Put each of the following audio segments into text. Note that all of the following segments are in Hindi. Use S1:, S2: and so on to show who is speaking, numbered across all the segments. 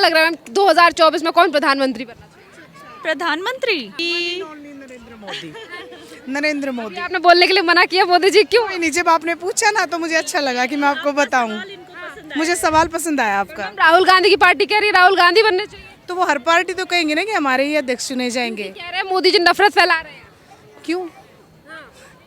S1: लग रहा है मैम 2024 में कौन प्रधानमंत्री बनना चाहिए?
S2: प्रधानमंत्री
S3: नरेंद्र मोदी।
S1: आपने बोलने के लिए मना किया मोदी जी, क्यों?
S3: कोई नहीं, जब आपने पूछा ना तो मुझे अच्छा लगा कि मैं आपको बताऊं। मुझे सवाल पसंद आया आपका।
S1: राहुल गांधी की पार्टी कह रही है राहुल गांधी बनने चाहिए,
S3: तो वो हर पार्टी तो कहेंगे ना कि हमारे ही अध्यक्ष चुने जाएंगे।
S1: कह रहे हैं मोदी जी नफरत फैला रहे हैं।
S3: क्यों,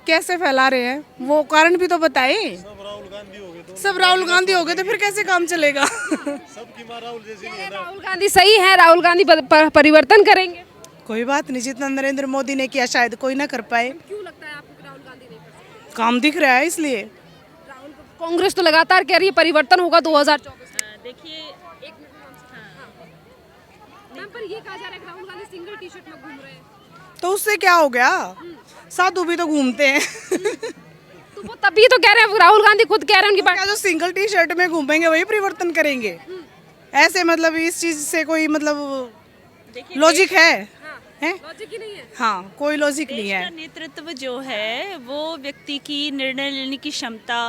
S3: कैसे फैला रहे हैं, वो कारण भी तो बताए। सब राहुल गांधी हो गए तो फिर कैसे काम चलेगा?
S1: राहुल गांधी सही है, राहुल गांधी परिवर्तन करेंगे।
S3: कोई बात नहीं, जितना नरेंद्र मोदी ने किया शायद कोई ना कर पाए।
S1: क्यों लगता है आपको कि राहुल गांधी नहीं कर सकते?
S3: काम दिख रहा है इसलिए।
S1: कांग्रेस तो लगातार कह रही है परिवर्तन होगा 2024 में।
S2: देखिए
S1: मैम पर ये कहा जा रहा है कि Rahul Gandhi single T shirt में घूम रहे हैं,
S3: तो उससे क्या हो गया, साधु भी तो घूमते हैं।
S1: तो वो तभी तो कह रहे हैं, राहुल गांधी खुद कह रहे हैं उनकी
S3: क्या जो सिंगल टी शर्ट में घूमेंगे वही परिवर्तन करेंगे? ऐसे मतलब इस चीज से कोई मतलब लॉजिक है?
S1: लॉजिक ही नहीं है।
S3: हाँ, कोई लॉजिक नहीं
S2: देश
S3: है।
S2: का नेतृत्व जो है वो व्यक्ति की निर्णय लेने की क्षमता,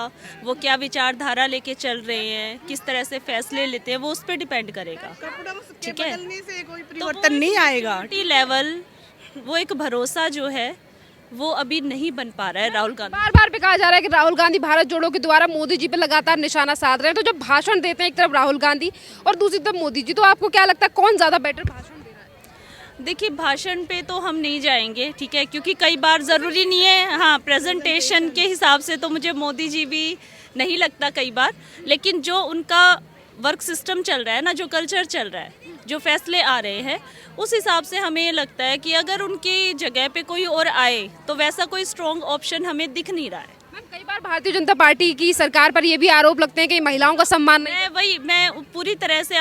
S2: वो क्या विचारधारा लेके चल रहे हैं, किस तरह से फैसले लेते हैं, वो उस पर डिपेंड करेगा। ठीक है,
S3: बदलने से कोई परिवर्तन नहीं आएगा।
S2: टी लेवल, वो एक भरोसा जो है वो अभी नहीं बन पा रहा है राहुल गांधी।
S1: बार बार पे कहा जा रहा है कि राहुल गांधी भारत जोड़ो के द्वारा मोदी जी पे लगातार निशाना साध रहे हैं, तो जब भाषण देते हैं एक तरफ राहुल गांधी और दूसरी तरफ मोदी जी, तो आपको क्या लगता है कौन ज्यादा बेटर भाषण दे रहा है?
S2: देखिए, भाषण पे तो हम नहीं जाएंगे, ठीक है, क्योंकि कई बार ज़रूरी नहीं है। हाँ, प्रेजेंटेशन के हिसाब से तो मुझे मोदी जी भी नहीं लगता कई बार, लेकिन जो उनका वर्क सिस्टम चल रहा है ना, जो कल्चर चल रहा है, जो फैसले आ रहे हैं, उस हिसाब से हमें ये लगता है कि अगर उनकी जगह पे कोई और आए तो वैसा कोई स्ट्रॉन्ग ऑप्शन हमें दिख नहीं रहा है।
S1: मैम कई बार भारतीय जनता पार्टी की सरकार पर ये भी आरोप लगते हैं कि महिलाओं का सम्मान नहीं।
S2: मैं पूरी तरह से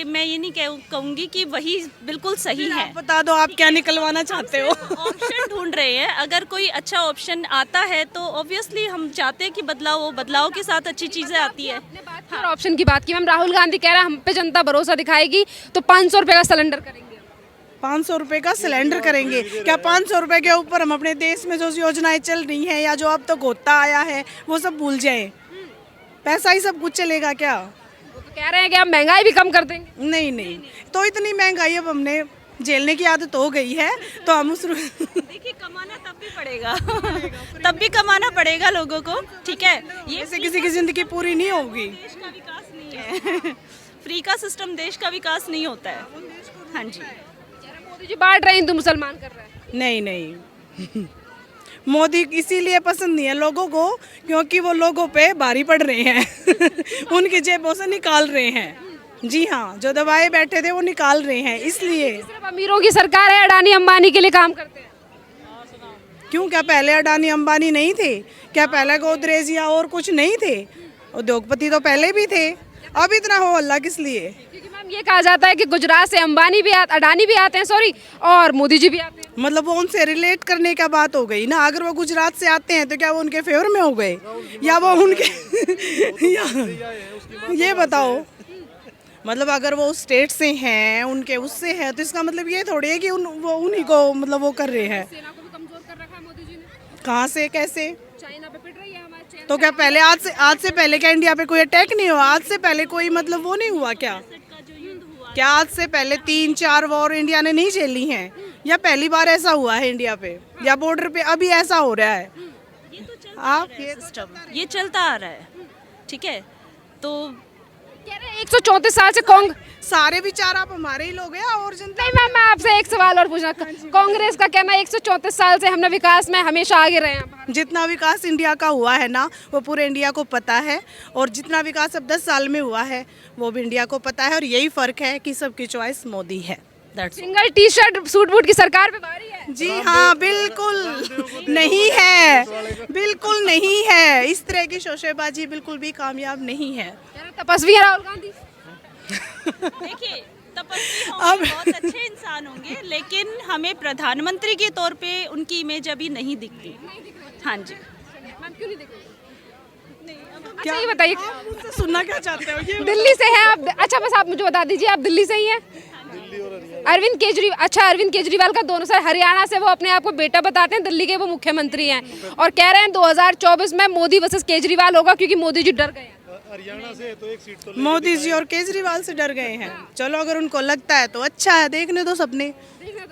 S2: मैं ये नहीं कहूँगी कि वही बिल्कुल सही है।
S3: आप बता दो आप क्या निकलवाना चाहते हो?
S2: ऑप्शन ढूंढ रहे हैं, अगर कोई अच्छा ऑप्शन आता है तो ऑब्वियसली हम चाहते हैं कि बदलाव हो, बदलाव के साथ अच्छी चीजें आती है।
S1: और ऑप्शन की बात की मैम, राहुल गांधी कह रहा है हम पे जनता भरोसा दिखाएगी तो 500 रुपए का सिलेंडर करेंगे।
S3: 500 रुपए का सिलेंडर करेंगे? क्या 500 रुपए के ऊपर हम अपने देश में जो योजनाएं चल रही हैं या जो अब तक होता आया है वो सब भूल जाएं? पैसा ही सब कुछ चलेगा क्या?
S1: वो तो कह रहे हैं कि हम महंगाई भी कम कर देंगे।
S3: नहीं नहीं, तो इतनी महंगाई अब हमने झेलने की आदत हो गई है तो हम उस
S2: देखिए, कमाना तब भी पड़ेगा। तब भी कमाना पड़ेगा लोगों को, ठीक है। ये
S3: ऐसे किसी की जिंदगी पूरी नहीं होगी।
S2: देश का विकास नहीं है। फ्री का सिस्टम देश का विकास नहीं होता है। हाँ जी,
S1: मोदी जी बांट रहे हैं, हिंदू मुसलमान कर रहे हैं।
S3: नहीं नहीं, मोदी इसीलिए पसंद नहीं है लोगों को क्योंकि वो लोगों पे भारी पड़ रहे हैं। उनकी जेबों से निकाल रहे हैं। जी हाँ, जो दबाए बैठे थे वो निकाल रहे हैं, इसलिए।
S1: सिर्फ अमीरों की सरकार है, अडानी अंबानी के लिए काम करते हैं।
S3: क्यों, क्या पहले अडानी अंबानी नहीं थे? क्या पहले गोदरेज या और कुछ नहीं थे? उद्योगपति तो पहले भी थे। अब इतना हो हल्ला किस लिए?
S1: क्योंकि मैम ये कहा जाता है कि गुजरात से अंबानी भी अडानी भी आते हैं, सॉरी, और मोदी जी भी आते हैं।
S3: मतलब वो उनसे रिलेट करने का बात हो गई ना। अगर वो गुजरात से आते हैं तो क्या वो उनके फेवर में हो गए या वो उनके ये बताओ, मतलब अगर वो स्टेट से हैं, उनके उससे हैं, तो इसका मतलब ये थोड़ी है कि वो उन्हीं को मतलब वो कर रहे हैं।
S1: सेना को भी कमजोर कर रखा है मोदी जी ने।
S3: कहाँ से, कैसे?
S1: चाइना पे पिट रही है हमारे।
S3: तो क्या पहले आज से पहले क्या इंडिया पे कोई अटैक नहीं हुआ? आज से पहले कोई मतलब वो नहीं हुआ क्या? क्या आज से पहले 3-4 वॉर इंडिया ने नहीं झेली हैं? या पहली बार ऐसा हुआ है इंडिया पे, या बॉर्डर पे अभी ऐसा हो रहा है? आप
S2: ये चलता आ रहा है, ठीक है। तो
S1: कह रहे हैं 134 साल से
S3: सारे विचार आप हमारे ही लोग हैं और जनता।
S1: नहीं मैम, मैं आपसे एक सवाल और पूछना, कांग्रेस का कहना है 134 साल से हमने विकास में हमेशा आगे रहे हैं।
S3: जितना विकास इंडिया का हुआ है ना वो पूरे इंडिया को पता है, और जितना विकास अब 10 साल में हुआ है वो भी इंडिया को पता है, और यही फर्क है कि सबकी चॉइस मोदी है।
S1: Single T shirt suit boot की सरकार पे भारी है।
S3: जी हाँ, बिल्कुल नहीं है, बिल्कुल नहीं है। इस तरह की शोशेबाजी बिल्कुल भी कामयाब नहीं है।
S1: तपस्वी है राहुल गांधी।
S2: देखिए, तपस्वी होंगे, बहुत अच्छे इंसान होंगे, लेकिन हमें प्रधानमंत्री के तौर पे उनकी इमेज अभी नहीं दिखती। हाँ जी।
S1: मैम क्यों नहीं दिखती? अच्छा ये बताइए,
S3: सुनना क्या चाहते हो? ये
S1: दिल्ली से हैं आप? अच्छा बस आप मुझे बता दीजिए, आप दिल्ली से ही हैं? अरविंद केजरीवाल, अच्छा अरविंद केजरीवाल का दोनों सर हरियाणा से वो अपने आप को बेटा बताते हैं, दिल्ली के वो मुख्यमंत्री हैं और कह रहे हैं 2024 में मोदी वर्सेस केजरीवाल होगा क्योंकि मोदी जी डर गए हैं।
S4: हरियाणा से तो एक सीट तो
S3: मोदी जी और केजरीवाल से डर गए हैं। चलो अगर उनको लगता है तो अच्छा है, देखने दो सपने।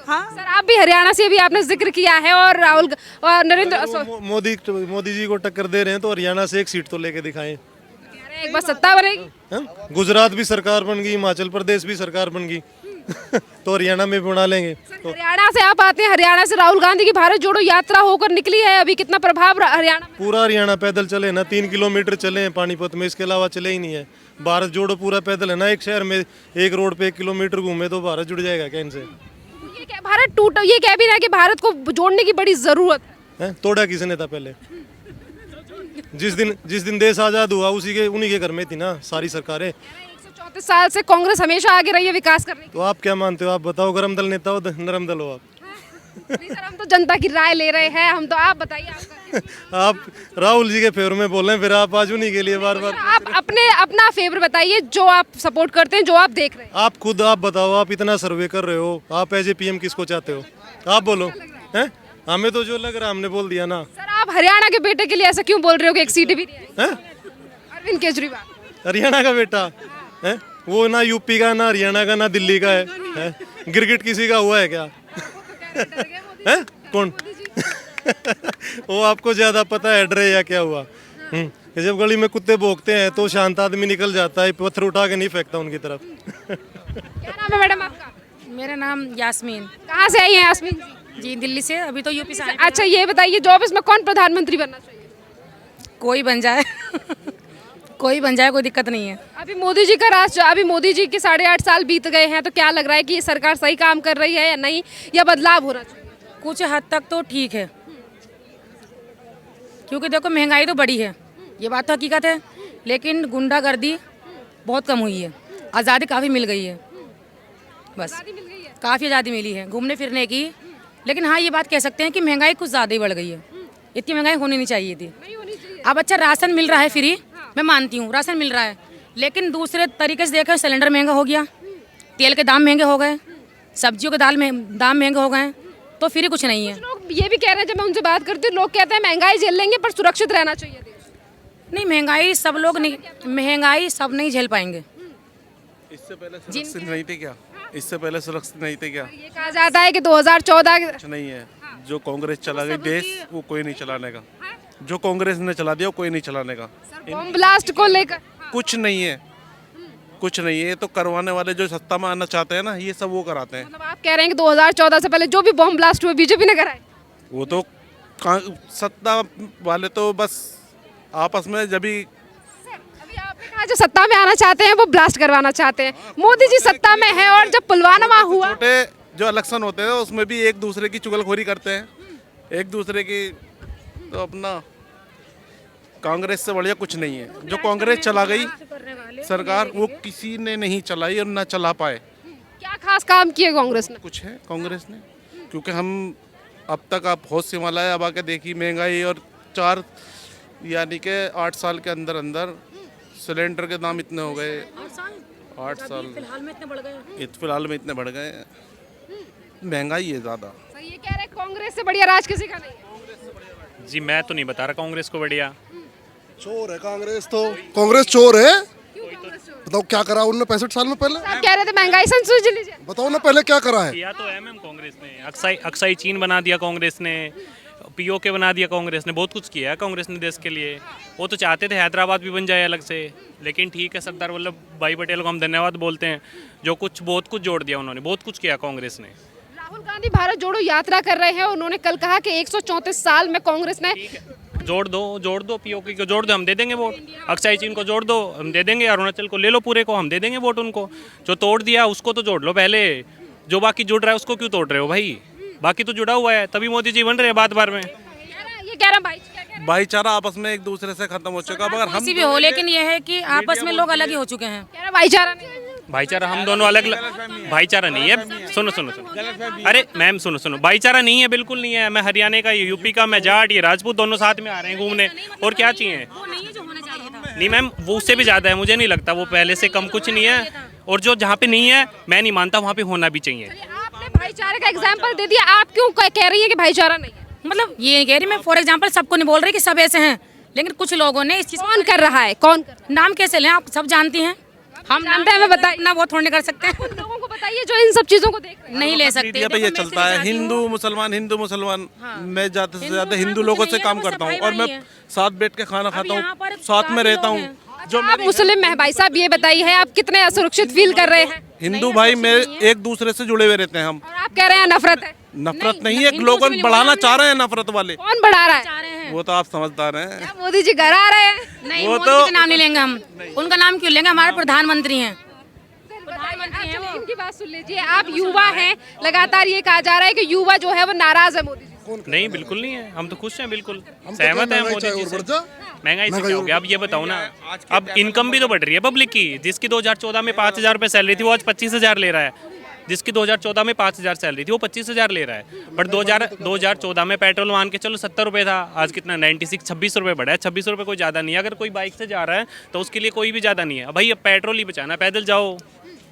S3: हाँ
S1: सर आप भी हरियाणा से भी आपने जिक्र किया है और राहुल और नरेंद्र
S4: मोदी जी को टक्कर दे रहे हैं तो हरियाणा से एक सीट तो लेके दिखाएं।
S1: एक बार सत्ता बनेगी।
S4: हाँ? गुजरात भी सरकार बन गई, हिमाचल प्रदेश भी सरकार बन गई तो हरियाणा में भी बना लेंगे। तो
S1: हरियाणा से आप आते हैं, हरियाणा से राहुल गांधी की भारत जोड़ो यात्रा होकर निकली है, अभी कितना प्रभाव हरियाणा में?
S4: पूरा हरियाणा पैदल चले ना, 3 किलोमीटर चले हैं पानीपत में, इसके अलावा चले ही नहीं है। भारत जोड़ो पूरा पैदल है ना, एक शहर में एक रोड पे 1 किलोमीटर घूमे तो भारत जुड़ जाएगा क्या इनसे?
S1: ये क्या भारत टूट, ये कह भी रहा है कि भारत को जोड़ने की बड़ी जरूरत
S4: है? तोड़ा किसने था पहले? जिस दिन देश आजाद हुआ उन्हीं के घर में थी ना सारी सरकारें।
S1: 134 साल से कांग्रेस हमेशा आगे रही है विकास करने
S4: तो आप क्या मानते हो? आप बताओ, गरम दल नेता हो नरम दल हो आप?
S1: नहीं सर, हम तो जनता की राय ले रहे हैं, हम तो आप बताइए आपका।
S4: आप राहुल जी के फेवर में बोल रहे हैं, फिर आप आज उन्हीं के लिए बार बार।
S1: आप अपना फेवर बताइए जो आप सपोर्ट करते हैं, जो आप देख रहे हैं।
S4: आप बताओ, आप इतना सर्वे कर रहे हो, आप एज ए पीएम किसको चाहते हो? आप बोलो। हैं? हमें तो जो लग रहा है हमने बोल दिया ना।
S1: सर आप हरियाणा के बेटे के लिए ऐसा क्यों बोल रहे हो कि एक सीट भी नहीं आई? अरविंद केजरीवाल
S4: हरियाणा का बेटा है वो, ना यूपी का, ना हरियाणा का, ना दिल्ली का है? गिरगिट किसी का हुआ है क्या? है कौन? वो आपको ज्यादा पता है डरे या क्या हुआ? जब गली में कुत्ते भौंकते हैं तो शांत आदमी निकल जाता है, पत्थर उठा के नहीं फेंकता उनकी तरफ।
S1: क्या नाम है मैडम आपका?
S5: मेरा नाम यास्मीन।
S1: कहाँ से आई हैं यास्मीन जी?
S5: जी दिल्ली से, अभी तो यूपी से आए।
S1: अच्छा ये बताइए, जॉब इसमें कौन प्रधानमंत्री बनना चाहिए?
S5: कोई बन जाए कोई बन जाए, कोई दिक्कत नहीं है।
S1: अभी मोदी जी का राज, अभी मोदी जी के 8.5 साल बीत गए हैं, तो क्या लग रहा है कि ये सरकार सही काम कर रही है या नहीं, या बदलाव होना चाहिए?
S5: कुछ हद तक तो ठीक है, क्योंकि देखो महंगाई तो बढ़ी है, ये बात तो हकीकत है, लेकिन गुंडागर्दी बहुत कम हुई है, आज़ादी काफ़ी मिल गई है। बस काफ़ी आज़ादी मिली है घूमने फिरने की। लेकिन हाँ ये बात कह सकते हैं कि महंगाई कुछ ज़्यादा ही बढ़ गई है, इतनी महंगाई होनी नहीं चाहिए थी। अब अच्छा राशन मिल रहा है फ्री, मैं मानती हूँ राशन मिल रहा है, लेकिन दूसरे तरीके से देखें सिलेंडर महंगा हो गया, तेल के दाम महंगे हो गए, सब्जियों के दाम महंगे हो गए, तो फ्री कुछ नहीं है।
S1: लोग ये भी कह रहे हैं, जब मैं उनसे बात करती हूँ, लोग कहते हैं महंगाई झेल लेंगे पर सुरक्षित रहना चाहिए देश।
S5: नहीं महंगाई सब लोग नहीं, महंगाई सब नहीं झेल पाएंगे।
S6: इससे पहले सुरक्षित नहीं थे क्या? इससे पहले सुरक्षित नहीं थे क्या?
S1: ये कहा जाता है कि 2014
S6: कुछ नहीं है, जो कांग्रेस चला गई देश वो कोई नहीं चलाने का, जो कांग्रेस ने चला दिया वो कोई नहीं चलाने का।
S1: बम ब्लास्ट को लेकर
S6: कुछ नहीं है, कुछ नहीं है, ये तो करवाने वाले जो सत्ता में आना चाहते हैं ना, ये सब वो कराते हैं।
S1: मतलब आप कह रहे हैं कि 2014 से पहले जो भी बम ब्लास्ट हुए बीजेपी ने कराए?
S6: वो तो सत्ता वाले तो बस आपस में जब भी
S1: अभी आपने कहा जो सत्ता में आना चाहते हैं वो ब्लास्ट करवाना चाहते हैं। मोदी जी सत्ता में है, और जब पुलवामा हुआ,
S6: छोटे जो इलेक्शन होते हैं उसमें भी एक दूसरे की चुगलखोरी करते हैं, एक दूसरे की, तो अपना कांग्रेस से बढ़िया कुछ नहीं है। जो कांग्रेस चला गई सरकार वो किसी ने नहीं चलाई और ना चला पाए।
S1: क्या खास काम किए कांग्रेस ने?
S6: कुछ है कांग्रेस ने, क्योंकि हम अब तक आप होश से हिमालय अब आके देखी महंगाई, और 4 यानी कि 8 साल के अंदर अंदर सिलेंडर के दाम इतने हो गए, 8 साल
S5: फिलहाल में इतने बढ़ गए,
S6: फिलहाल में इतने बढ़ गए, महंगाई है ज़्यादा।
S1: ये कह रहे कांग्रेस से बढ़िया राज किसी का नहीं है।
S7: जी मैं तो नहीं बता रहा कांग्रेस को बढ़िया।
S8: चोर है कांग्रेस, तो कांग्रेस चोर है। बताओ क्या करा उन्होंने 65 साल में? पहले
S1: आप कह रहे थे महंगाई से सूझ लीजिए,
S8: बताओ ना पहले क्या करा है?
S7: किया तो एमएम कांग्रेस ने, अक्साई चीन बना दिया कांग्रेस ने, पीओके बना दिया कांग्रेस ने, बहुत कुछ किया है कांग्रेस ने देश के लिए। वो तो चाहते थे हैदराबाद भी बन जाए अलग से, लेकिन ठीक है, सरदार वल्लभ भाई पटेल को हम धन्यवाद बोलते हैं, जो बहुत कुछ जोड़ दिया उन्होंने, बहुत कुछ किया कांग्रेस ने।
S1: राहुल गांधी भारत जोड़ो यात्रा कर रहे हैं, उन्होंने कल कहा कि 134 साल में कांग्रेस ने,
S7: जोड़ दो पीओके को जोड़ दो, हम दे देंगे वोट। अक्साई चीन को जोड़ दो, हम दे देंगे। अरुणाचल को ले लो पूरे को, हम दे देंगे वोट उनको। जो तोड़ दिया उसको तो जोड़ लो पहले, जो बाकी जुड़ रहा है उसको क्यों तोड़ रहे हो भाई? बाकी तो जुड़ा हुआ है, तभी मोदी जी बन रहे हैं बात बार में।
S1: ये कह रहा भाई
S6: भाईचारा आपस में एक दूसरे से खत्म हो चुका, मगर हम
S5: किसी भी हो, लेकिन ये है कि आपस में लोग अलग ही हो चुके हैं।
S1: कह रहा भाईचारा नहीं है।
S7: भाईचारा हम दोनों अलग भाईचारा नहीं है। सुनो अरे मैम सुनो, भाईचारा नहीं है, बिल्कुल नहीं है। मैं हरियाणा का, ये यूपी का, मैं जाट, ये राजपूत, दोनों साथ में आ रहे हैं घूमने, और क्या चाहिए? नहीं मैम, वो उससे भी ज़्यादा है, मुझे नहीं लगता वो पहले से कम कुछ नहीं है। और जो जहाँ पे नहीं है मैं नहीं मानता वहाँ पे होना भी चाहिए।
S1: आपने भाईचारे का एग्जाम्पल दे दिया, आप क्यों कह रही है कि भाईचारा नहीं है?
S5: मतलब ये नहीं कह रही मैं, फॉर एग्जाम्पल सबको नहीं बोल रही कि सब ऐसे हैं, लेकिन कुछ लोगों ने इस चीज़
S1: कौन कर रहा है, कौन कर रहा है?
S5: नाम कैसे लें, आप सब जानती हैं। हम
S1: जानते हैं, हमें बताइए।
S5: ना वो थोड़ी कर सकते हैं।
S1: उन लोगों को बताइए जो इन सब चीजों को देख रहे हैं।
S5: नहीं ले सकते।
S6: मीडिया पे
S5: देखो,
S6: ये
S5: मैं
S6: चलता है
S5: सिर्फ जाती
S6: हिंदू
S5: हूँ।
S6: मुसलमान मैं ज़्यादा से
S5: हिंदू
S6: ज़्यादा
S5: मुसलमान
S6: हिंदू
S5: कुछ
S6: लोगों
S5: नहीं
S6: से
S5: है,
S6: काम
S5: वो सब
S6: करता हूँ
S5: भाई
S6: और मैं
S5: भाई हैं।
S6: साथ बैठ के खाना खाता
S5: यहाँ
S6: हूँ,
S5: पर
S6: साथ में
S5: काफी
S6: रहता
S5: लोग
S6: हूँ।
S5: हैं।
S6: जो
S1: आप मुस्लिम हैं भाई साहब, ये बताइए आप कितने असुरक्षित फील कर रहे हैं?
S6: हिंदू भाई मेरे एक दूसरे से जुड़े हुए रहते हैं हम।
S1: और आप कह रहे हैं नफरत है।
S6: नफरत
S5: नहीं,
S6: नहीं है,
S5: हिंदू
S6: लोग
S5: मुस्लिम
S6: बढ़ाना
S5: बोला
S6: चाह रहे हैं नफरत वाले,
S1: कौन बढ़ा रहा है?
S5: चाह रहे हैं।
S6: वो तो आप समझदार हैं।
S1: क्या मोदी जी घर आ रहे हैं?
S5: नहीं,
S6: वो
S5: मोदी
S6: तो-
S5: का नाम नहीं लेंगे हम। उनका नाम क्यों लेंगे, हमारे प्रधानमंत्री हैं। प्रधानमंत्री हैं
S1: चलिए,
S5: वो।
S1: इनकी बात सुन लीजिए। आप युवा हैं, लगातार ये कहा जा रहा है कि युवा जो है वो नाराज है मोदी जी से।
S7: नहीं बिल्कुल नहीं है, हम तो खुश हैं, बिल्कुल
S8: हम तो
S7: सहमत
S8: क्या
S7: हैं
S8: महंगाई
S7: मोदी
S8: चाहे
S7: जी
S8: और
S7: से।
S8: बढ़ जा।
S7: महंगाई से
S8: महंगाई
S7: क्या हो
S8: और
S7: गया, अब ये बताओ ना। अब इनकम भी तो बढ़ रही है पब्लिक की। जिसकी 2014 में 5,000 रुपये सैलरी थी वो आज 25,000 ले रहा है। जिसकी 2014 में 5,000 सैलरी थी वो 25,000 ले रहा है। बट 2014 में पेट्रोल मान के चलो 70 रुपये था, आज कितना 96 26 रुपये बढ़ा है। 26 रुपये कोई ज़्यादा नहीं है। अगर कोई बाइक से जा रहा है तो उसके लिए कोई भी ज़्यादा नहीं है। भाई अब पेट्रोल ही बचाना, पैदल जाओ,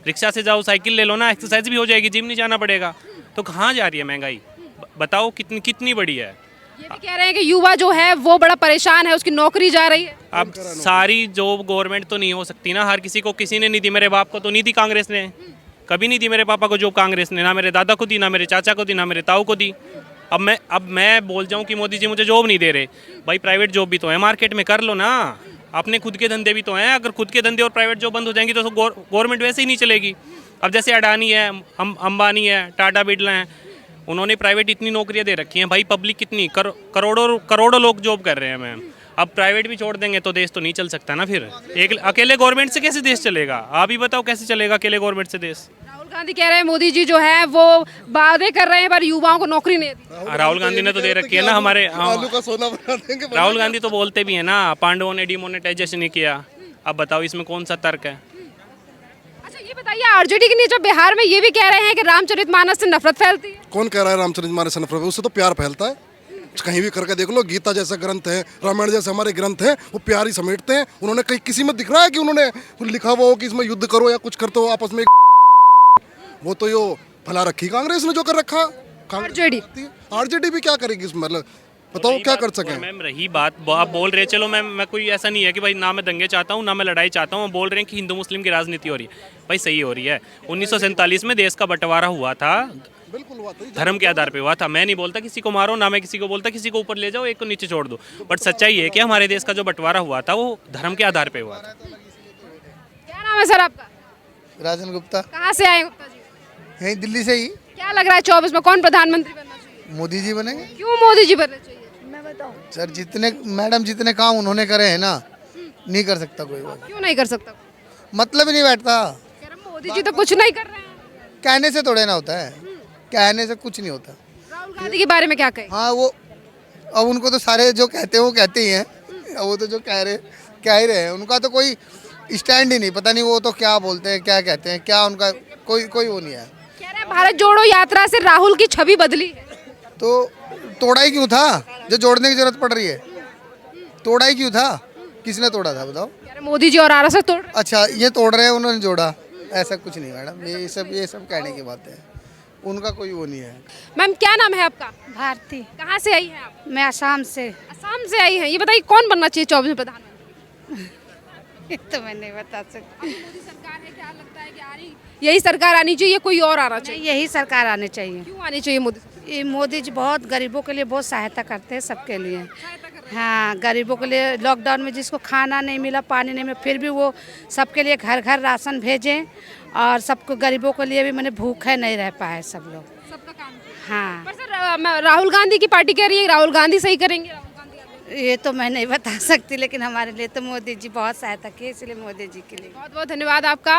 S7: रिक्शा से जाओ, साइकिल ले लो ना, एक्सरसाइज भी हो जाएगी, जिम नहीं जाना पड़ेगा। तो कहाँ जा रही है महंगाई, बताओ कितनी कितनी बड़ी है।
S1: ये भी कह रहे हैं कि युवा जो है वो बड़ा परेशान है, उसकी नौकरी जा रही है।
S7: अब सारी जॉब गवर्नमेंट तो नहीं हो सकती ना, हर किसी को किसी ने नहीं दी। मेरे बाप को तो नहीं दी कांग्रेस ने, कभी नहीं दी मेरे पापा को जॉब कांग्रेस ने, ना मेरे दादा को दी, ना मेरे चाचा को दी, ना मेरे ताऊ को दी। अब मैं बोल जाऊं कि मोदी जी मुझे जॉब नहीं दे रहे, भाई प्राइवेट जॉब भी तो है, मार्केट में कर लो ना, अपने खुद के धंधे भी तो हैं। अगर खुद के धंधे और प्राइवेट जॉब बंद हो जाएंगी तो गवर्नमेंट वैसे ही नहीं चलेगी। अब जैसे अडानी है, अंबानी है, टाटा बिरला हैं, उन्होंने प्राइवेट इतनी नौकरियां दे रखी हैं, भाई पब्लिक कितनी करोड़ों लोग जॉब कर रहे हैं मैम। अब प्राइवेट भी छोड़ देंगे तो देश तो नहीं चल सकता ना फिर। एक अकेले गवर्नमेंट से कैसे देश चलेगा, आप ही बताओ कैसे चलेगा अकेले गवर्नमेंट से देश।
S1: राहुल गांधी कह रहे हैं मोदी जी जो है वो वादे कर रहे हैं पर युवाओं को नौकरी नहीं दी।
S7: राहुल गांधी ने तो दे रखी है ना हमारे।
S8: आलू का सोना बना देंगे।
S7: राहुल गांधी तो बोलते भी है ना, पांडवों ने डिमोनेटाइजेशन नहीं किया। अब बताओ इसमें कौन सा तर्क है।
S1: अच्छा ये बताइए, आरजेडी के नीचे बिहार में ये भी कह रहे हैं कि रामचरितमानस से नफरत फैलती है।
S8: कौन कह रहा है रामचरितमानस से नफरत? उससे तो प्यार फैलता है। कहीं भी करके देख लो, गीता जैसा ग्रंथ है, रामायण जैसे हमारे ग्रंथ हैं, वो प्यार ही समेटते हैं। उन्होंने कहीं किसी में दिख रहा है कि उन्होंने लिखा हुआ हो कि इसमें युद्ध करो या कुछ करते हो आपस में? वो तो यो फैला रखी कांग्रेस ने जो कर रखा। आरजेडी भी क्या करेगी इसमें, मतलब बताओ क्या कर सकें?
S7: मैम रही बात आप बोल रहे हैं, चलो मैम मैं कोई ऐसा नहीं है कि भाई ना मैं दंगे चाहता हूँ ना मैं लड़ाई चाहता हूँ। बोल रहे हैं कि हिंदू मुस्लिम की राजनीति हो रही है, भाई सही हो रही है। 1947 में देश का बंटवारा हुआ था,
S8: बिल्कुल हुआ था।
S7: धर्म के आधार पे हुआ था। मैं नहीं बोलता किसी को मारो, ना मैं किसी को बोलता किसी को ऊपर ले जाओ, एक को नीचे छोड़ दो। बट सच्चाई है कि हमारे देश का जो बंटवारा हुआ था वो धर्म के आधार पे हुआ था।
S1: क्या नाम है सर आपका?
S9: राजन गुप्ता,
S1: कहाँ से आए गुप्ता जी?
S9: यहीं दिल्ली से ही।
S1: क्या लग रहा है 24 में कौन प्रधानमंत्री बनना चाहिए?
S9: मोदी जी बनेंगे।
S1: क्यों मोदी जी बनना चाहिए? मैं बताऊं
S9: सर, जितने काम उन्होंने करे हैं ना, नहीं कर सकता कोई बात।
S1: क्यों नहीं कर सकता?
S9: मतलब ही नहीं बैठता।
S1: कह रहे हैं, मोदी जी तो कुछ नहीं कर रहे हैं।
S9: कहने से थोड़े ना होता है, कहने से कुछ नहीं होता।
S1: राहुल गांधी के बारे में क्या कहें?
S9: हाँ, वो अब उनको तो सारे जो कहते हैं वो कहते ही हैं। अब वो तो जो कह ही रहे हैं, उनका तो कोई स्टैंड ही नहीं, पता नहीं वो तो क्या बोलते हैं, क्या कहते हैं, क्या उनका कोई वो नहीं है।
S1: कह रहे हैं भारत जोड़ो यात्रा से राहुल की छवि बदली है।
S9: तो तोड़ा ही क्यों था जो जोड़ने की जरूरत पड़ रही है? तोड़ा ही क्यों था? किसने तोड़ा था बताओ?
S1: कह रहे मोदी जी और आरएसएस तोड़ रहे हैं।
S9: अच्छा, ये तोड़ रहे हैं, उन्होंने जोड़ा? ऐसा कुछ नहीं मैडम, ये सब कहने की बात है, उनका कोई वो नहीं है।
S1: मैम क्या नाम है आपका?
S10: भारती,
S1: कहाँ से आई हैं आप?
S10: मैं असम से।
S1: असम से आई हैं। ये बताइए कौन बनना चाहिए 24 में प्रधानमंत्री?
S10: ये तो मैं नहीं बता सकती।
S1: मोदी सरकार है, क्या लगता है कि यही सरकार आनी चाहिए, कोई और आना चाहिए?
S10: यही सरकार आनी चाहिए।
S1: क्यों आनी चाहिए मोदी सरकार?
S10: ये मोदी जी बहुत गरीबों के लिए बहुत सहायता करते हैं, सबके लिए। हाँ, गरीबों के लिए लॉकडाउन में जिसको खाना नहीं मिला, पानी नहीं मिला, फिर भी वो सबके लिए घर घर राशन भेजें और सबको गरीबों के लिए भी मैंने भूखे नहीं रह पाए सब लोग।
S1: सबका काम है।
S10: हाँ,
S1: पर सर राहुल गांधी की पार्टी कह रही है राहुल गांधी सही करेंगे, राहुल गांधी आगे।
S10: ये तो मैं नहीं बता सकती, लेकिन हमारे लिए तो मोदी जी बहुत सहायता की, इसलिए मोदी जी के लिए
S1: बहुत बहुत धन्यवाद आपका।